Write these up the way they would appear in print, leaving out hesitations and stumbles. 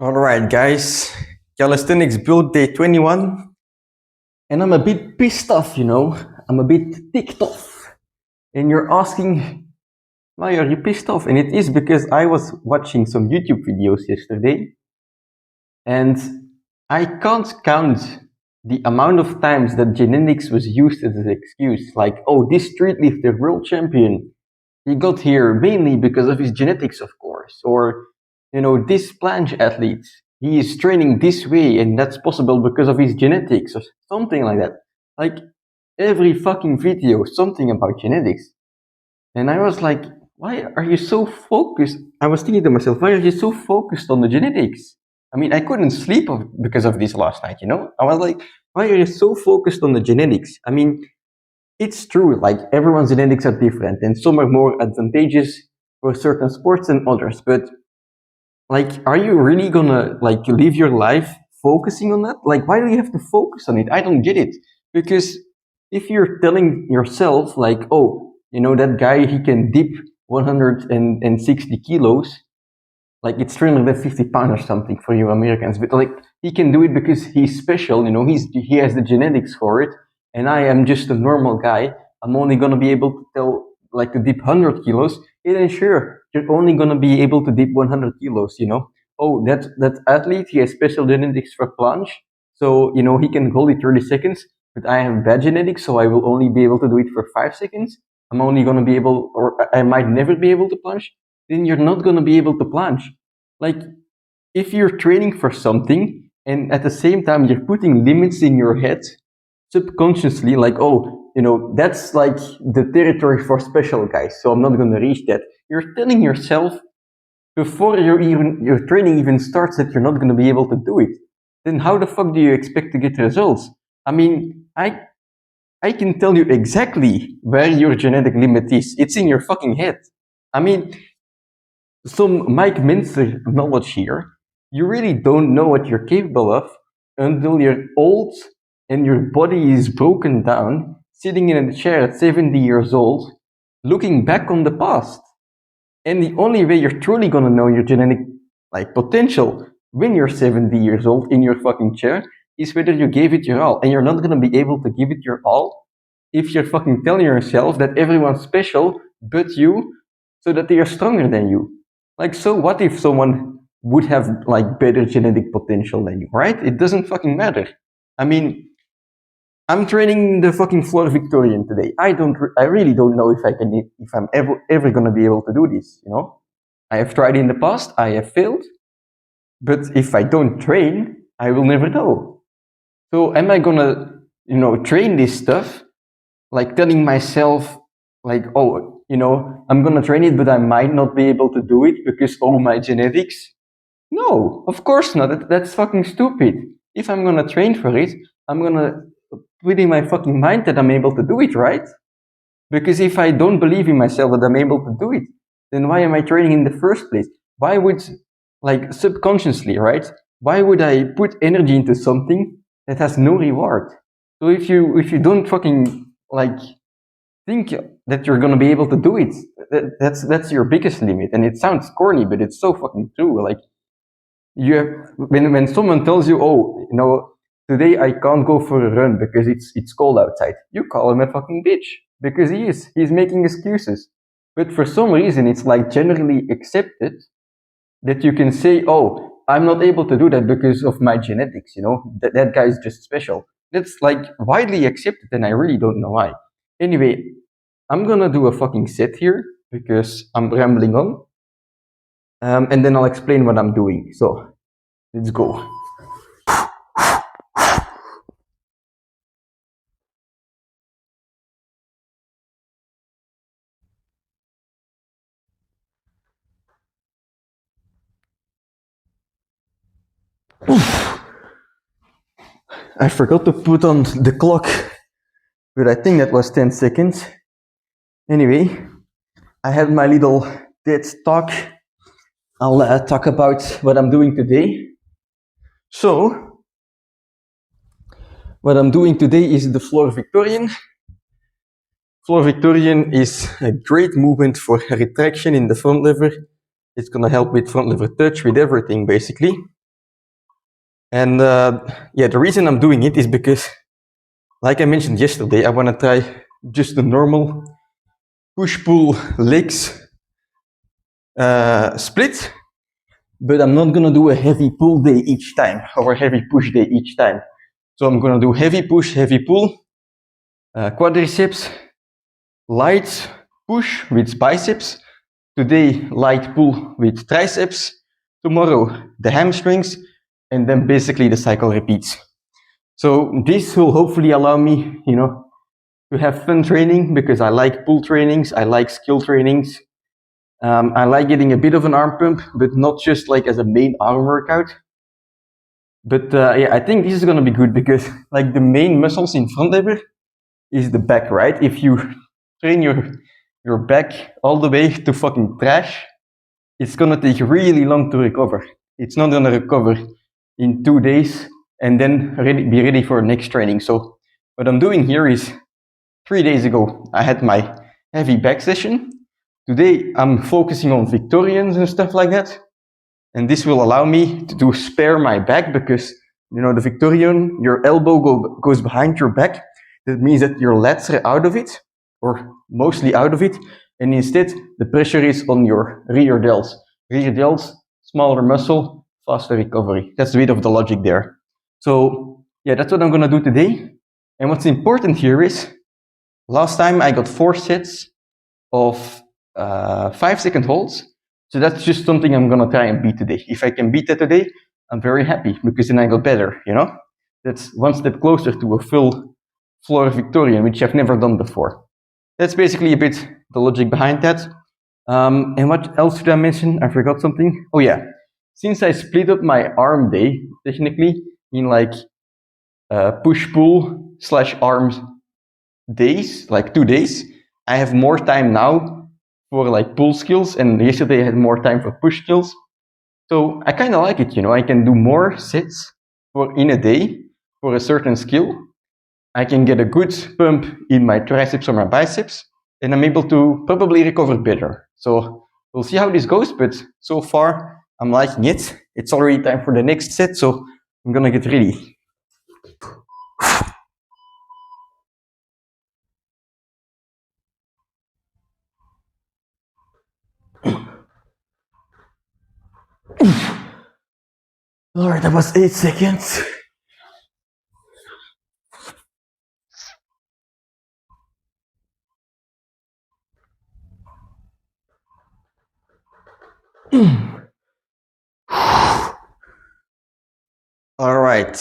All right, guys. Calisthenics Bulk Day 21. And I'm a bit pissed off, I'm a bit ticked off. And you're asking, why are you pissed off? And it is because I was watching some YouTube videos yesterday. And I can't count the amount of times that genetics was used as an excuse. Like, oh, this street lifter world champion, he got here mainly because of his genetics, of course. Or, this planche athlete, he is training this way and that's possible because of his genetics or something like that. Like every fucking video, something about genetics. And I was like, why are you so focused? I was thinking to myself, why are you so focused on the genetics? I mean, I couldn't sleep because of this last night, I was like, why are you so focused on the genetics? I mean, it's true, like everyone's genetics are different and some are more advantageous for certain sports than others. But like, are you really gonna like live your life focusing on that? Like, why do you have to focus on it? I don't get it. Because if you're telling yourself like, oh, that guy, he can dip 160 kilos, like it's 350 pounds or something for you Americans, but like he can do it because he's special, he has the genetics for it, and I am just a normal guy. I'm only gonna be able to to dip 100 kilos. And then sure, you're only gonna be able to dip 100 kilos. Oh, that athlete, he has special genetics for plunge, so he can hold it 30 seconds. But I have bad genetics, so I will only be able to do it for 5 seconds. I'm only gonna be able, or I might never be able to plunge. Then you're not going to be able to plunge. Like, if you're training for something and at the same time you're putting limits in your head subconsciously, like, oh, that's like the territory for special guys, so I'm not going to reach that. You're telling yourself before your training even starts that you're not going to be able to do it. Then how the fuck do you expect to get results? I mean, I can tell you exactly where your genetic limit is. It's in your fucking head. I mean, some Mike Minster knowledge here. You really don't know what you're capable of until you're old and your body is broken down, sitting in a chair at 70 years old, looking back on the past. And the only way you're truly gonna know your genetic potential when you're 70 years old in your fucking chair is whether you gave it your all. And you're not gonna be able to give it your all if you're fucking telling yourself that everyone's special but you, so that they are stronger than you. Like, so what if someone would have better genetic potential than you, right? It doesn't fucking matter. I mean, I'm training the fucking floor Victorian today. I really don't know if I'm ever gonna be able to do this. I have tried in the past. I have failed. But if I don't train, I will never know. So am I gonna, train this stuff, like telling myself, like, oh, I'm gonna train it, but I might not be able to do it because all my genetics? No, of course not. That's fucking stupid. If I'm gonna train for it, I'm gonna put in my fucking mind that I'm able to do it, right? Because if I don't believe in myself that I'm able to do it, then why am I training in the first place? Why would, subconsciously, right? Why would I put energy into something that has no reward? So if you don't fucking think that you're gonna be able to do it, that's your biggest limit. And it sounds corny, but it's so fucking true. Like, when someone tells you, oh, today I can't go for a run because it's cold outside, you call him a fucking bitch because he's making excuses. But for some reason, it's generally accepted that you can say, oh, I'm not able to do that because of my genetics. That guy is just special. That's widely accepted, and I really don't know why. Anyway, I'm gonna do a fucking set here because I'm rambling on. And then I'll explain what I'm doing. So, let's go. I forgot to put on the clock, but I think that was 10 seconds. Anyway, I had my little TED talk. I'll talk about what I'm doing today. So, what I'm doing today is the floor Victorian. Floor Victorian is a great movement for retraction in the front lever. It's gonna help with front lever touch, with everything basically. And yeah, the reason I'm doing it is because, like I mentioned yesterday, I want to try just the normal push-pull legs split, but I'm not gonna do a heavy pull day each time or a heavy push day each time. So I'm gonna do heavy push, heavy pull, quadriceps, light push with biceps. Today, light pull with triceps. Tomorrow, the hamstrings, and then basically the cycle repeats. So this will hopefully allow me, to have fun training, because I like pull trainings, I like skill trainings. I like getting a bit of an arm pump, but not just like as a main arm workout. But yeah, I think this is gonna be good because like the main muscles in front ever is the back, right? If you train your back all the way to fucking trash, it's gonna take really long to recover. It's not gonna recover in 2 days and then be ready for next training. So what I'm doing here is 3 days ago, I had my heavy back session. Today, I'm focusing on Victorians and stuff like that. And this will allow me to spare my back because, the Victorian, your elbow goes behind your back. That means that your lats are out of it, or mostly out of it. And instead, the pressure is on your rear delts. Rear delts, smaller muscle, faster recovery. That's a bit of the logic there. So yeah, that's what I'm gonna do today. And what's important here is, last time I got 4 sets of 5-second holds. So that's just something I'm gonna try and beat today. If I can beat that today, I'm very happy because then I got better, That's one step closer to a full floor Victorian, which I've never done before. That's basically a bit the logic behind that. And what else should I mention? I forgot something. Oh yeah, since I split up my arm day, technically, in like push-pull / arms days, like 2 days, I have more time now for like pull skills, and yesterday I had more time for push skills. So I kind of like it, I can do more sets in a day for a certain skill. I can get a good pump in my triceps or my biceps, and I'm able to probably recover better. So we'll see how this goes, but so far I'm liking it. It's already time for the next set, so I'm gonna get ready. Alright, that was 8 seconds. Alright,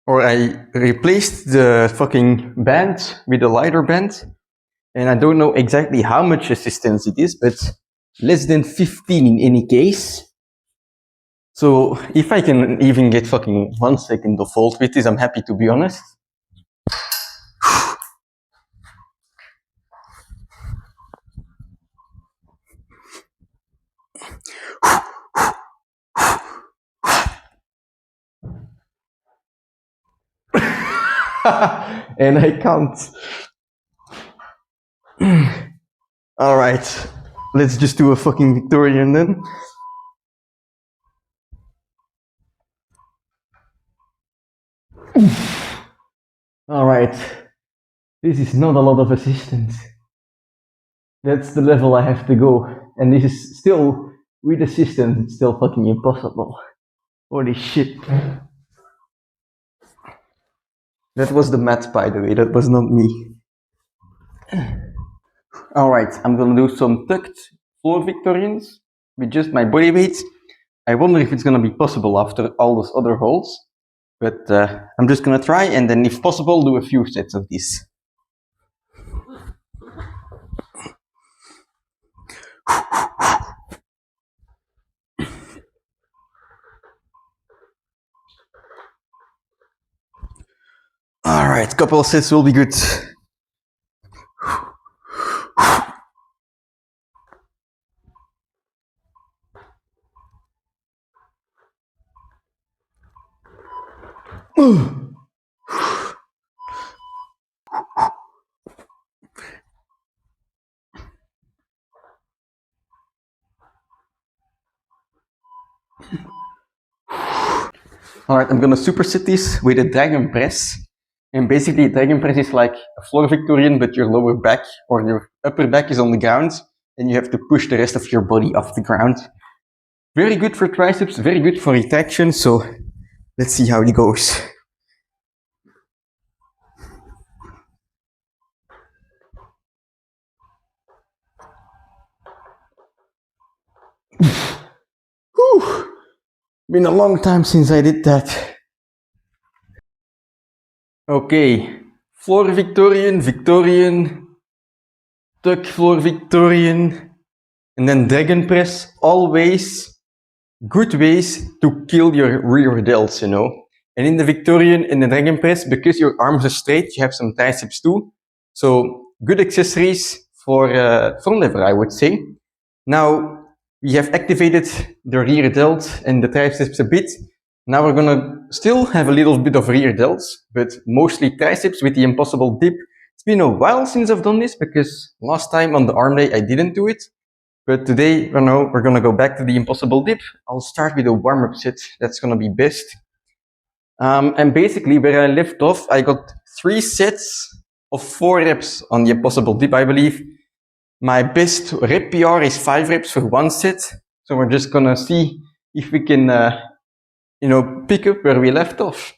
I replaced the fucking band with a lighter band, and I don't know exactly how much resistance it is, but less than 15 in any case. So if I can even get fucking 1 second of hold with this, I'm happy, to be honest. And I can't. Alright, let's just do a fucking Victorian then. Alright, this is not a lot of assistance. That's the level I have to go. And this is still, with assistance, it's still fucking impossible. Holy shit. That was the mat, by the way, that was not me. Alright, I'm gonna do some tucked floor Victorians with just my body weight. I wonder if it's gonna be possible after all those other holds. But I'm just gonna try, and then if possible, do a few sets of this. Alright, couple of sets will be good. Alright, I'm gonna superset this with a dragon press. And basically, dragon press is like a floor Victorian, but your lower back or your upper back is on the ground, and you have to push the rest of your body off the ground. Very good for triceps, very good for retraction, so let's see how it goes. Whew. Been a long time since I did that. Okay, floor Victorian, Victorian, tuck floor Victorian, and then dragon press. Always good ways to kill your rear delts, you know. And in the Victorian and the dragon press, because your arms are straight, you have some triceps too. So good accessories for front lever, I would say. Now we have activated the rear delt and the triceps a bit. Now we're gonna still have a little bit of rear delts, but mostly triceps with the impossible dip. It's been a while since I've done this because last time on the arm day I didn't do it. But today, we're gonna go back to the impossible dip. I'll start with a warm-up set. That's gonna be best. And basically, where I left off, I got 3 sets of 4 reps on the impossible dip, I believe. My best rep PR is 5 reps for 1 set. So we're just gonna see if we can, pick up where we left off.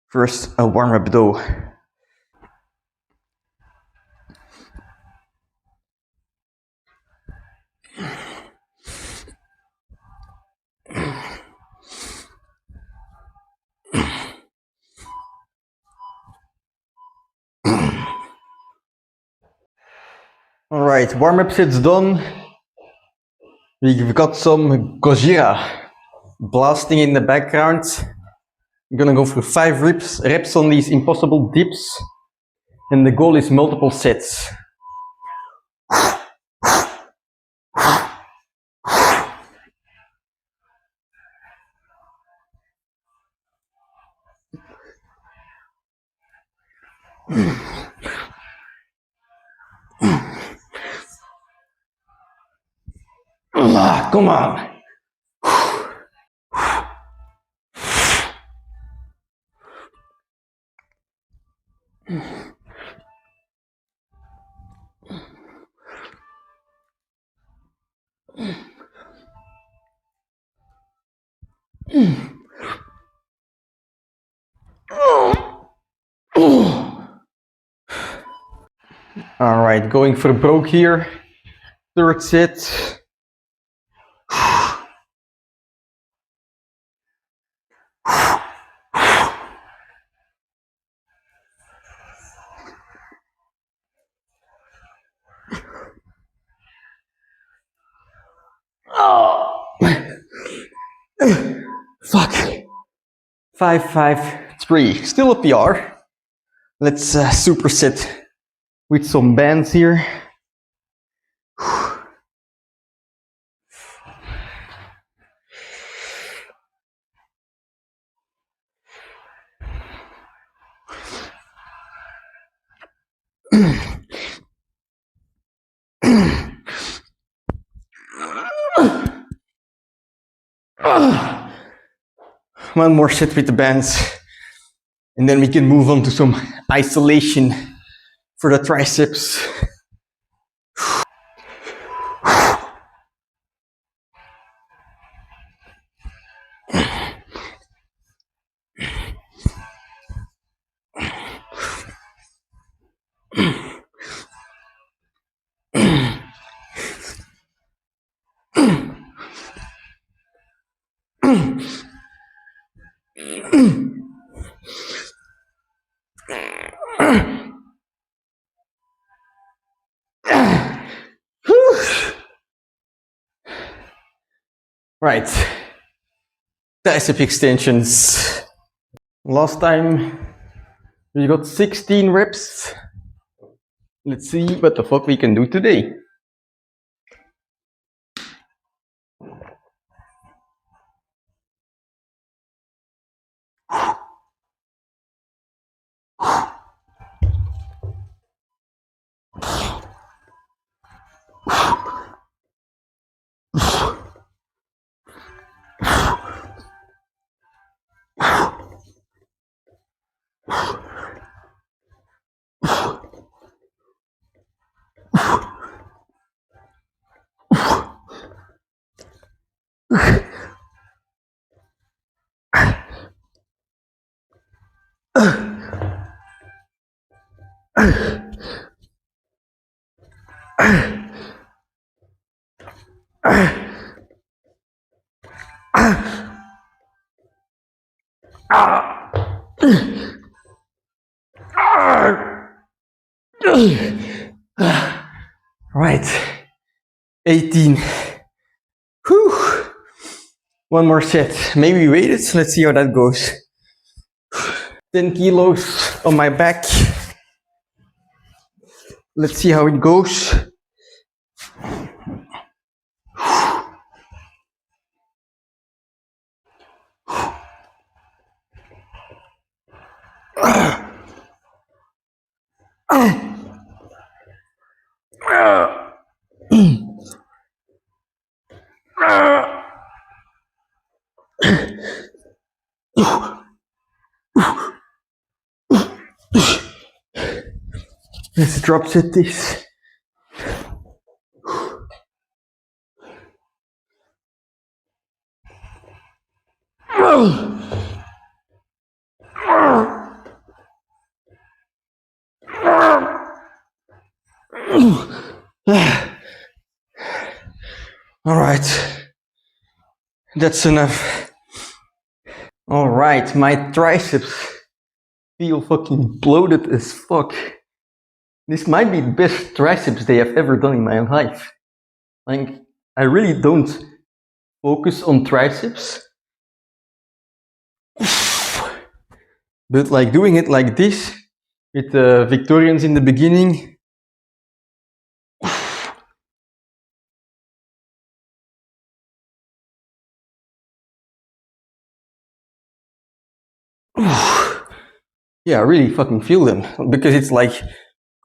First, a warm-up though. Alright, warm-up sets done. We've got some Gojira blasting in the background. I'm gonna go for 5 reps on these impossible dips. And the goal is multiple sets. Come on. Alright, going for broke here. 3rd set. Fuck. 5-5-3. Still a PR. Let's superset with some bands here. One more set with the bands, and then we can move on to some isolation for the triceps. Right, tricep extensions. Last time we got 16 reps. Let's see what the fuck we can do today. Right, 18. Whew. One more set. Maybe wait it. Let's see how that goes. 10 kilos on my back. Let's see how it goes. Let's drop set this. All right, that's enough. All right, my triceps feel fucking bloated as fuck. This might be the best triceps day I've ever done in my life. Like, I really don't focus on triceps. But like doing it like this, with the Victorians in the beginning, yeah, I really fucking feel them. Because it's like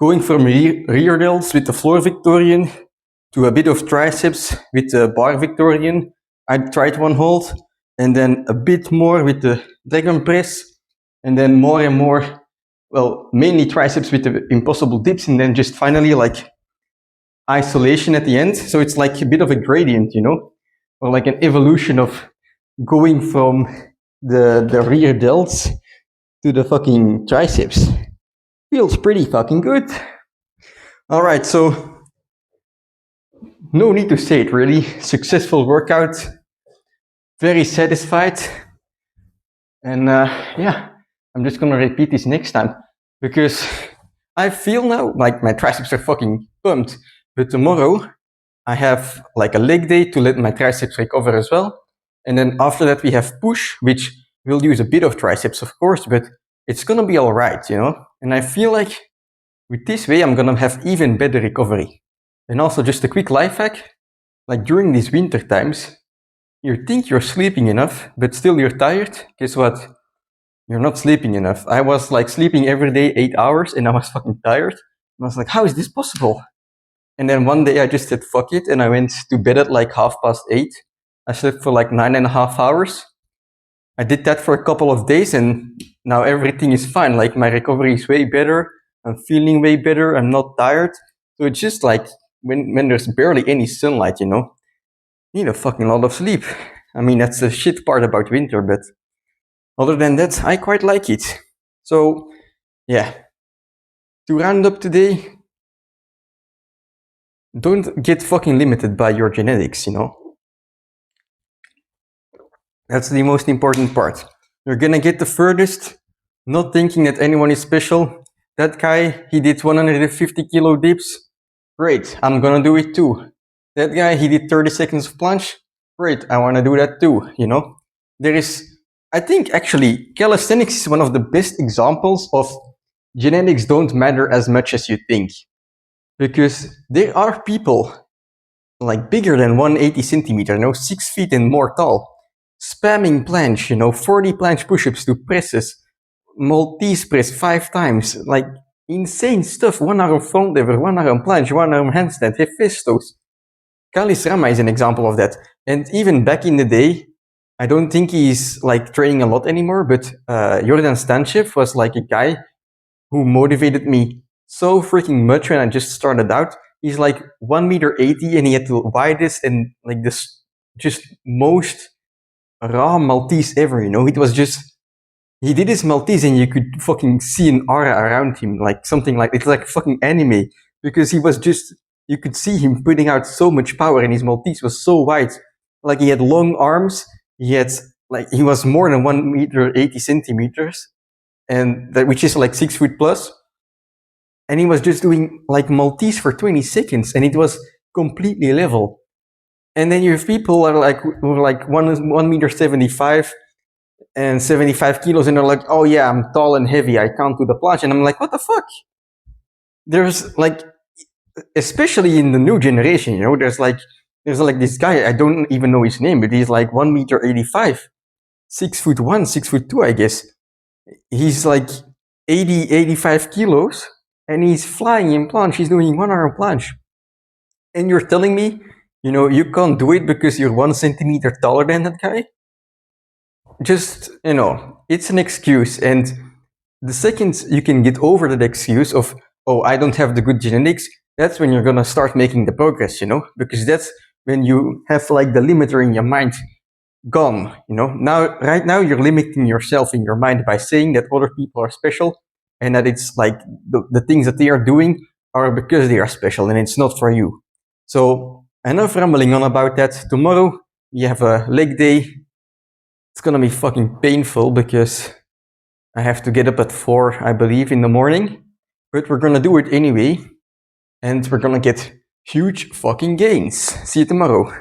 going from rear delts with the floor Victorian to a bit of triceps with the bar Victorian. I tried one hold, and then a bit more with the dragon press, and then more and more, well, mainly triceps with the impossible dips, and then just finally like isolation at the end. So it's like a bit of a gradient, you know, or like an evolution of going from the rear delts to the fucking triceps. Feels pretty fucking good. All right, so no need to say it really. Successful workout, very satisfied. And yeah, I'm just gonna repeat this next time because I feel now like my triceps are fucking pumped. But tomorrow I have like a leg day to let my triceps recover as well. And then after that we have push, which will use a bit of triceps of course, but it's gonna be all right, you know? And I feel like with this way I'm gonna have even better recovery. And also just a quick life hack, like during these winter times, you think you're sleeping enough, but still you're tired. Guess what? You're not sleeping enough. I was like sleeping every day 8 hours and I was fucking tired. And I was like, how is this possible? And then one day I just said, fuck it. And I went to bed at like 8:30. I slept for like 9.5 hours. I did that for a couple of days and now everything is fine. Like my recovery is way better. I'm feeling way better. I'm not tired. So it's just like when there's barely any sunlight, you know, you need a fucking lot of sleep. I mean, that's the shit part about winter, but other than that, I quite like it. So yeah, to round up today, don't get fucking limited by your genetics, you know. That's the most important part. You're gonna get the furthest, not thinking that anyone is special. That guy, he did 150 kilo dips. Great, I'm gonna do it too. That guy, he did 30 seconds of plunge. Great, I wanna do that too, you know. There is, I think actually, calisthenics is one of the best examples of genetics don't matter as much as you think. Because there are people like bigger than 180 centimeter, you know, 6 feet and more tall, spamming planche, you know, 40 planche push-ups to presses, Maltese press 5 times, like insane stuff. 1 arm front lever, 1 arm planche, 1 arm handstand, Hephaestus. Kalis Rama is an example of that. And even back in the day, I don't think he's like training a lot anymore, but Jordan Stanchev was like a guy who motivated me so freaking much when I just started out. He's like 1 meter 80 and he had the widest and like this just most raw Maltese ever, you know? It was just, he did his Maltese and you could fucking see an aura around him, like something like, it's like fucking anime, because he was just, you could see him putting out so much power and his Maltese was so wide. Like he had long arms, he had, like, he was more than 1 meter 80 centimeters, and that, which is like 6 foot plus. And he was just doing like Maltese for 20 seconds and it was completely level. And then you have people are like, who are like 1 meter 75 and 75 kilos, and they're like, oh yeah, I'm tall and heavy, I can't do the planche. And I'm like, what the fuck? There's like, especially in the new generation, you know, there's like this guy, I don't even know his name, but he's like 1 meter 85, 6'1", 6'2", I guess. He's like 85 kilos, and he's flying in planche. He's doing 1 arm planche. And you're telling me, you know, you can't do it because you're 1 centimeter taller than that guy? Just, you know, it's an excuse. And the second you can get over that excuse of, oh, I don't have the good genetics, that's when you're gonna start making the progress, you know? Because that's when you have like the limiter in your mind gone, you know? Now, right now you're limiting yourself in your mind by saying that other people are special and that it's like the things that they are doing are because they are special and it's not for you. So enough rambling on about that. Tomorrow we have a leg day. It's gonna be fucking painful because I have to get up at 4, I believe, in the morning. But we're gonna do it anyway. And we're gonna get huge fucking gains. See you tomorrow.